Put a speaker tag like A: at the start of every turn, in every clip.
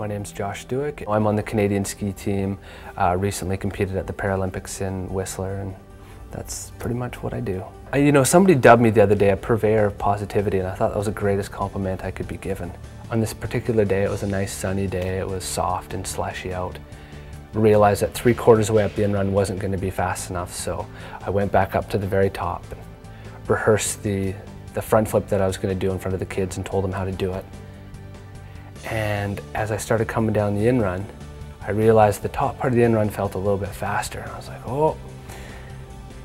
A: My name's Josh Dueck. I'm on the Canadian ski team, recently competed at the Paralympics in Whistler, and that's pretty much what I do. Somebody dubbed me the other day a purveyor of positivity, and I thought that was the greatest compliment I could be given. On this particular day, it was a nice sunny day, it was soft and slushy out. I realized that 3/4 of the way up the in-run wasn't going to be fast enough, so I went back up to the very top and rehearsed the front flip that I was going to do in front of the kids and told them how to do it. And as I started coming down the in-run, I realized the top part of the in-run felt a little bit faster. I was like, oh.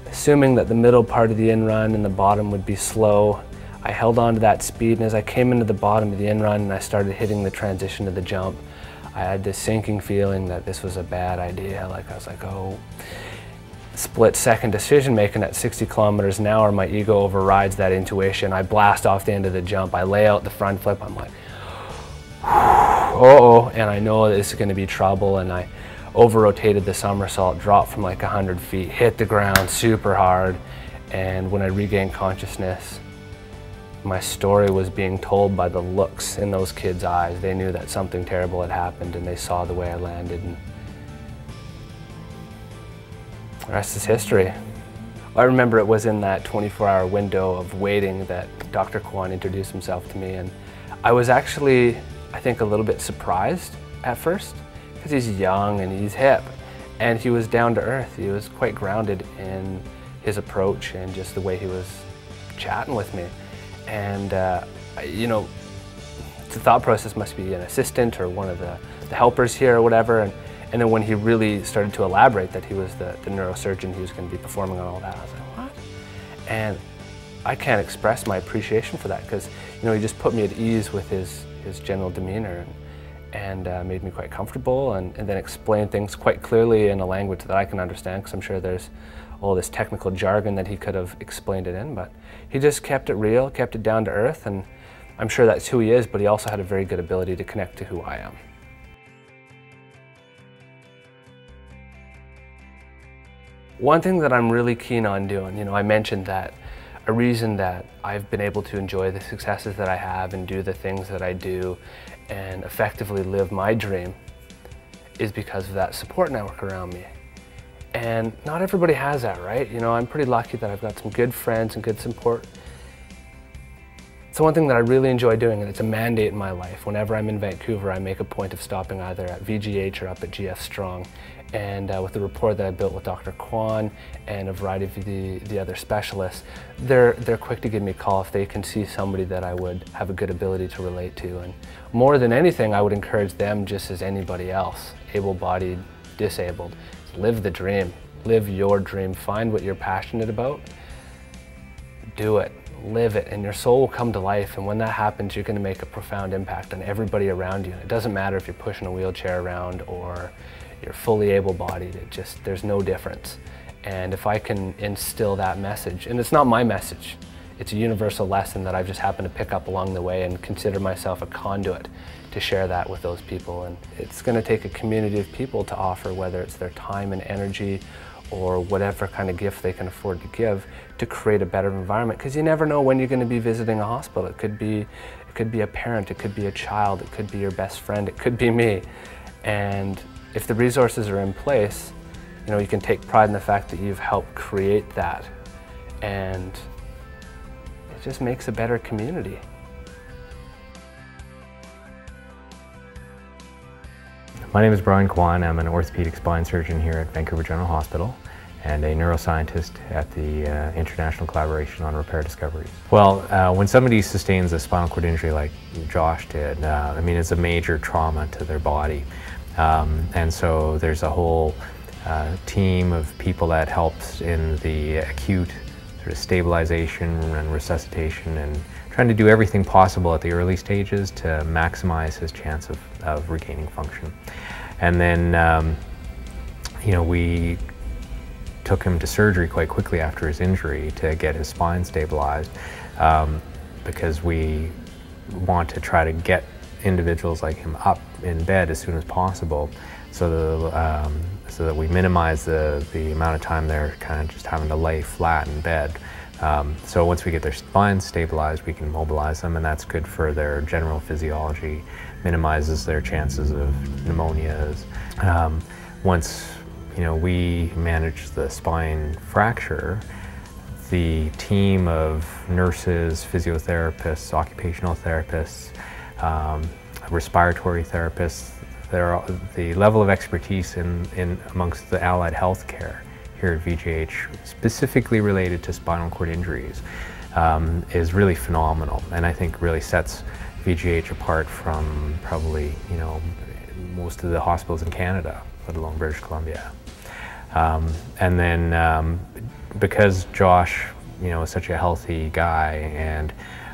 A: Assuming that the middle part of the in-run and the bottom would be slow, I held on to that speed, and as I came into the bottom of the in-run and I started hitting the transition to the jump, I had this sinking feeling that this was a bad idea. I was like, oh. Split-second decision making at 60 kilometers an hour, my ego overrides that intuition. I blast off the end of the jump, I lay out the front flip, I'm like, uh-oh, and I know this is going to be trouble, and I over-rotated the somersault, dropped from like 100 feet, hit the ground super hard, and when I regained consciousness, my story was being told by the looks in those kids' eyes. They knew that something terrible had happened, and they saw the way I landed, and the rest is history. I remember it was in that 24-hour window of waiting that Dr. Kwan introduced himself to me, and I was actually, I think, a little bit surprised at first, because he's young and he's hip, and he was down to earth. He was quite grounded in his approach and just the way he was chatting with me. And the thought process must be an assistant or one of the helpers here or whatever. And then when he really started to elaborate that he was the neurosurgeon who was going to be performing on all that, I was like, what? And I can't express my appreciation for that, because he just put me at ease with his general demeanor and made me quite comfortable, and then explained things quite clearly in a language that I can understand, because I'm sure there's all this technical jargon that he could have explained it in, but he just kept it real, kept it down to earth, and I'm sure that's who he is, but he also had a very good ability to connect to who I am. One thing that I'm really keen on doing, I mentioned that a reason that I've been able to enjoy the successes that I have and do the things that I do and effectively live my dream is because of that support network around me. And not everybody has that, right? I'm pretty lucky that I've got some good friends and good support. It's one thing that I really enjoy doing, and it's a mandate in my life. Whenever I'm in Vancouver, I make a point of stopping either at VGH or up at GF Strong. And with the rapport that I built with Dr. Kwan and a variety of the other specialists, they're quick to give me a call if they can see somebody that I would have a good ability to relate to. And more than anything, I would encourage them, just as anybody else, able-bodied, disabled, live the dream, live your dream, find what you're passionate about, do it, live it, and your soul will come to life. And when that happens, you're going to make a profound impact on everybody around you. And it doesn't matter if you're pushing a wheelchair around or you're fully able-bodied, there's no difference. And if I can instill that message, and it's not my message, it's a universal lesson that I've just happened to pick up along the way and consider myself a conduit to share that with those people. And it's going to take a community of people to offer, whether it's their time and energy or whatever kind of gift they can afford to give, to create a better environment, because you never know when you're going to be visiting a hospital. It could be a parent, it could be a child, it could be your best friend, it could be me. And if the resources are in place, you can take pride in the fact that you've helped create that, and it just makes a better community.
B: My name is Brian Kwan. I'm an orthopedic spine surgeon here at Vancouver General Hospital and a neuroscientist at the International Collaboration on Repair Discoveries. Well, when somebody sustains a spinal cord injury like Josh did, it's a major trauma to their body. And so there's a whole team of people that helps in the acute sort of stabilization and resuscitation, and trying to do everything possible at the early stages to maximize his chance of regaining function. And then, we took him to surgery quite quickly after his injury to get his spine stabilized, because we want to try to get individuals like him up in bed as soon as possible, so that we minimize the amount of time they're kind of just having to lay flat in bed So once we get their spine stabilized, we can mobilize them, and that's good for their general physiology, minimizes their chances of pneumonias. Once we manage the spine fracture, the team of nurses, physiotherapists, occupational therapists, respiratory therapists, the level of expertise in amongst the allied health care here at VGH, specifically related to spinal cord injuries, is really phenomenal, and I think really sets VGH apart from probably most of the hospitals in Canada, let alone British Columbia. And then because Josh, is such a healthy guy, and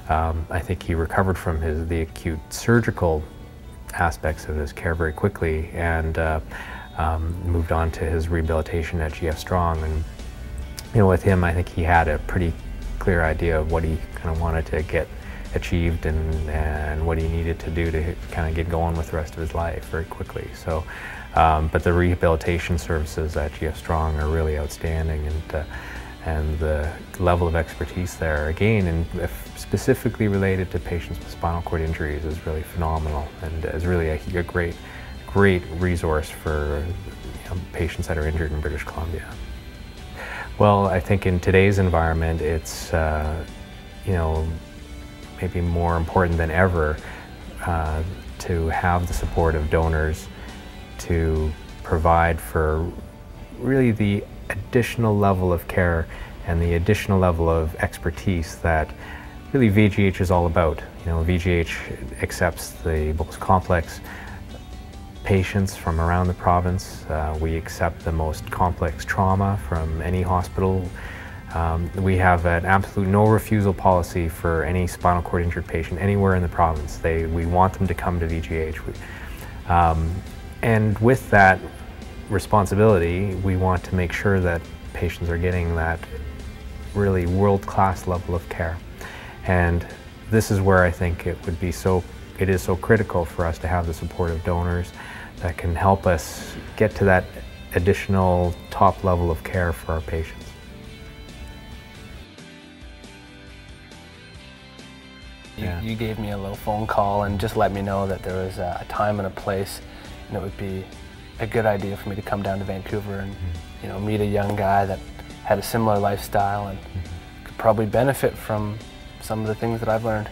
B: I think he recovered from the acute surgical aspects of his care very quickly, and moved on to his rehabilitation at GF Strong. And with him, I think he had a pretty clear idea of what he kind of wanted to get achieved and what he needed to do to kind of get going with the rest of his life very quickly. So, but the rehabilitation services at GF Strong are really outstanding, and the level of expertise there, again, and specifically related to patients with spinal cord injuries, is really phenomenal, and is really a great resource for patients that are injured in British Columbia. Well, I think in today's environment, it's maybe more important than ever to have the support of donors to provide for really the additional level of care and the additional level of expertise that really VGH is all about. VGH accepts the most complex patients from around the province. We accept the most complex trauma from any hospital. We have an absolute no refusal policy for any spinal cord injured patient anywhere in the province. We want them to come to VGH. And with that responsibility, we want to make sure that patients are getting that really world-class level of care. And this is where I think it is so critical for us to have the support of donors that can help us get to that additional top level of care for our patients.
A: You gave me a little phone call and just let me know that there was a time and a place, and it would be a good idea for me to come down to Vancouver and meet a young guy that had a similar lifestyle and could probably benefit from some of the things that I've learned.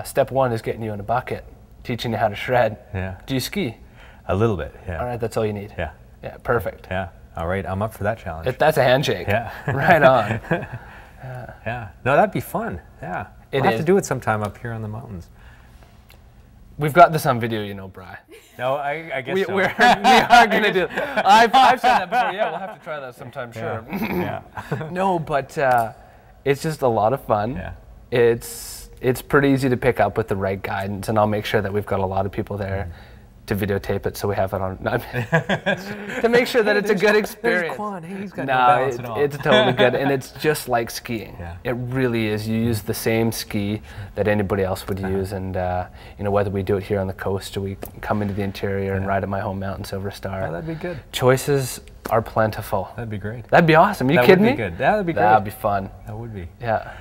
A: Step one is getting you in a bucket, teaching you how to shred.
B: Yeah.
A: Do you ski?
B: A little bit, yeah.
A: All right, that's all you need.
B: Yeah.
A: Yeah, perfect.
B: Yeah. All right, I'm up for that challenge.
A: That's a handshake.
B: Yeah.
A: Right on.
B: Yeah. No, that'd be fun. Yeah. We'll have to do it sometime up here on the mountains.
A: We've got this on video, Bri.
B: No, I guess so.
A: We are going to do it. I've said that before. Yeah, we'll have to try that sometime, sure.
B: Yeah.
A: No, but it's just a lot of fun.
B: Yeah.
A: It's pretty easy to pick up with the right guidance, and I'll make sure that we've got a lot of people there to videotape it so we have it on, to make sure that it's a good experience.
B: There's Quan. Hey, he's got no balance at all.
A: It's totally good, and it's just like skiing.
B: Yeah.
A: It really is. You use the same ski that anybody else would use, and whether we do it here on the coast or we come into the interior and ride at my home mountain, Silver Star.
B: Oh, that'd be good.
A: Choices are plentiful.
B: That'd be great.
A: That'd be awesome. Are you kidding me?
B: That'd be good. That'd be great.
A: That'd be fun.
B: That would be.
A: Yeah.